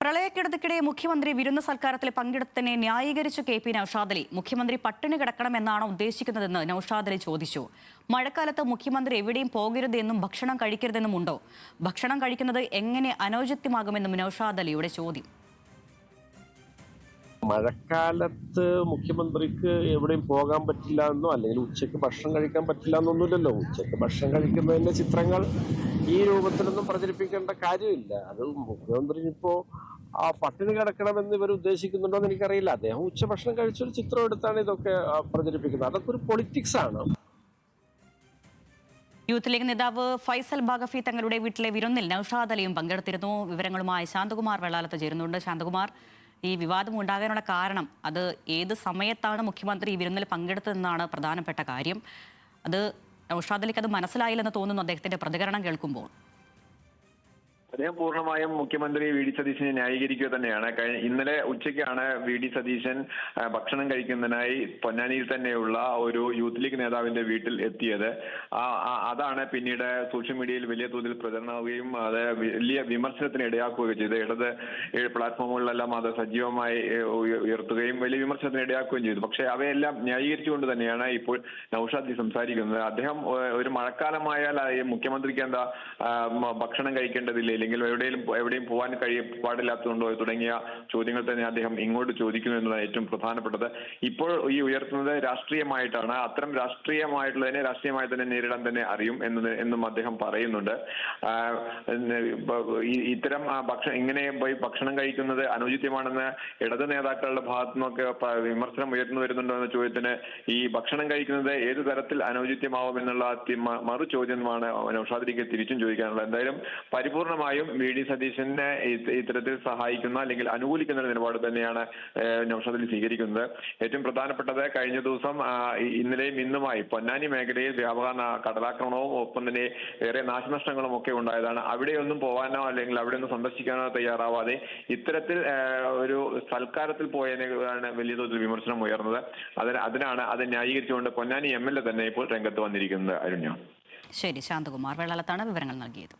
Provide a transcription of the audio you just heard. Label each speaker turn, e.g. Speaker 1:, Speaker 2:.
Speaker 1: പ്രളയക്കെടുതിക്കിടെ മുഖ്യമന്ത്രി വിരുന്ന് സൽക്കാരത്തിൽ പങ്കെടുത്തതിനെ ന്യായീകരിച്ചു കെ.പി. നൌഷാദ് അലി. മുഖ്യമന്ത്രി പട്ടിണി കിടക്കണമെന്നാണ് ഉദ്ദേശിക്കുന്നതെന്ന് നൌഷാദ് അലി ചോദിച്ചു. മഴക്കാലത്ത് മുഖ്യമന്ത്രി എവിടെയും പോകരുത് എന്നും ഭക്ഷണം കഴിക്കരുതെന്നും ഉണ്ടോ? ഭക്ഷണം കഴിക്കുന്നത് എങ്ങനെ അനൗചിത്യമാകുമെന്നും നൌഷാദ് അലിയുടെ ചോദ്യം.
Speaker 2: മഴക്കാലത്ത് മുഖ്യമന്ത്രിക്ക് എവിടെയും പോകാൻ പറ്റില്ല എന്നോ അല്ലെങ്കിൽ ഉച്ചയ്ക്ക് ഭക്ഷണം കഴിക്കാൻ പറ്റില്ല എന്നൊന്നുമില്ലല്ലോ. ഉച്ചയ്ക്ക് ഭക്ഷണം കഴിക്കുന്നതിന്റെ ചിത്രങ്ങൾ ഈ രൂപത്തിലൊന്നും പ്രചരിപ്പിക്കേണ്ട കാര്യമില്ല. അത് മുഖ്യമന്ത്രി ഇപ്പോ പട്ടിണി കിടക്കണമെന്ന് ഇവർ ഉദ്ദേശിക്കുന്നുണ്ടോ എന്ന് എനിക്കറിയില്ല. അദ്ദേഹം ഉച്ചഭക്ഷണം കഴിച്ചൊരു ചിത്രം എടുത്താണ് ഇതൊക്കെ പ്രചരിപ്പിക്കുന്നത്. അതൊക്കെ ഒരു പൊളിറ്റിക്സ് ആണ്.
Speaker 1: യൂത്ത് ലീഗ് നേതാവ് ഫൈസൽ ബാഗഫി തങ്ങളുടെ വീട്ടിലെ വിരുന്നിൽ നൌഷാദ് അലിയും പങ്കെടുത്തിരുന്നു. വിവരങ്ങളുമായി ശാന്തകുമാർ വെള്ളാലത്ത് ചേരുന്നുണ്ട്. ശാന്തകുമാർ, ഈ വിവാദം ഉണ്ടാകാനുള്ള കാരണം, അത് ഏത് സമയത്താണ് മുഖ്യമന്ത്രി ഈ വിരുന്നിൽ പങ്കെടുത്തതെന്നാണ് പ്രധാനപ്പെട്ട കാര്യം. അത് നൌഷാദ് അലിക്ക് അത് മനസ്സിലായില്ലെന്ന് തോന്നുന്നു അദ്ദേഹത്തിന്റെ പ്രതികരണം കേൾക്കുമ്പോൾ.
Speaker 3: അദ്ദേഹം പൂർണ്ണമായും മുഖ്യമന്ത്രി വി ഡി സതീശനെ ന്യായീകരിക്കുക തന്നെയാണ്. ഇന്നലെ ഉച്ചയ്ക്കാണ് വി ഡി സതീശൻ ഭക്ഷണം കഴിക്കുന്നതിനായി പൊന്നാനിയിൽ തന്നെയുള്ള ഒരു യൂത്ത് ലീഗ് നേതാവിന്റെ വീട്ടിൽ എത്തിയത്. അതാണ് പിന്നീട് സോഷ്യൽ മീഡിയയിൽ വലിയ തോതിൽ പ്രചരണമാവുകയും അത് വലിയ വിമർശനത്തിന് ഇടയാക്കുകയും ചെയ്തു. ഇടത് പ്ലാറ്റ്ഫോമുകളിലെല്ലാം അത് സജീവമായി ഉയർത്തുകയും വലിയ വിമർശനത്തിന് ഇടയാക്കുകയും ചെയ്തു. പക്ഷേ അവയെല്ലാം ന്യായീകരിച്ചുകൊണ്ട് തന്നെയാണ് ഇപ്പോൾ നൌഷാദ് സംസാരിക്കുന്നത്. അദ്ദേഹം ഒരു മഴക്കാലമായാൽ മുഖ്യമന്ത്രിക്ക് എന്താ ഭക്ഷണം കഴിക്കേണ്ടതില്ല, അല്ലെങ്കിൽ എവിടെയും പോകാൻ പാടില്ലാത്തതുണ്ടോ തുടങ്ങിയ ചോദ്യങ്ങൾ തന്നെ അദ്ദേഹം ഇങ്ങോട്ട് ചോദിക്കുന്നു എന്നതാണ് ഏറ്റവും പ്രധാനപ്പെട്ടത്. ഇപ്പോൾ ഈ ഉയർത്തുന്നത് രാഷ്ട്രീയമായിട്ടാണ്. അത്തരം രാഷ്ട്രീയമായിട്ടുള്ളതിനെ രാഷ്ട്രീയമായി തന്നെ നേരിടാൻ തന്നെ അറിയും എന്നും അദ്ദേഹം പറയുന്നുണ്ട്. ഇത്തരം ഇങ്ങനെ പോയി ഭക്ഷണം കഴിക്കുന്നത് അനുചിതമാണെന്ന് ഇടത് നേതാക്കളുടെ ഭാഗത്തു നിന്നൊക്കെ വിമർശനം ഉയർന്നു വരുന്നുണ്ടോ എന്ന ചോദ്യത്തിന് ഈ ഭക്ഷണം കഴിക്കുന്നത് ഏത് തരത്തിൽ അനുചിത്യമാവും എന്നുള്ള മറു ചോദ്യമാണ് നൌഷാദിലേക്ക് തിരിച്ചും ചോദിക്കാനുള്ളത്. എന്തായാലും പരിപൂർണമായും വി ഡി സതീശനെ ഇത്തരത്തിൽ സഹായിക്കുന്ന അല്ലെങ്കിൽ അനുകൂലിക്കുന്ന നിലപാട് തന്നെയാണ് നൌഷാദ് അലി സ്വീകരിക്കുന്നത്. ഏറ്റവും പ്രധാനപ്പെട്ടത്, കഴിഞ്ഞ ദിവസം ഇന്നലെയും ഇന്നുമായി പൊന്നാനി മേഖലയിൽ വ്യാപക കടലാക്രമണവും ഒപ്പം തന്നെ ഏറെ നാശനഷ്ടങ്ങളും ഒക്കെ ഉണ്ടായതാണ്. അവിടെയൊന്നും പോകാനോ അല്ലെങ്കിൽ അവിടെയൊന്നും സന്ദർശിക്കാനോ തയ്യാറാവാതെ ഇത്തരത്തിൽ ഒരു സൽക്കാരത്തിൽ പോയതിനാണ് വലിയ തോതിൽ വിമർശനം ഉയർന്നത്. അതിനാണ് അത് ന്യായീകരിച്ചുകൊണ്ട് പൊന്നാനി MLA തന്നെ ഇപ്പോൾ രംഗത്ത് വന്നിരിക്കുന്നത്. അരുണ്യ.
Speaker 1: ശരി, ശാന്തകുമാർ വെള്ളാലത്താണ് വിവരങ്ങൾ നൽകിയത്.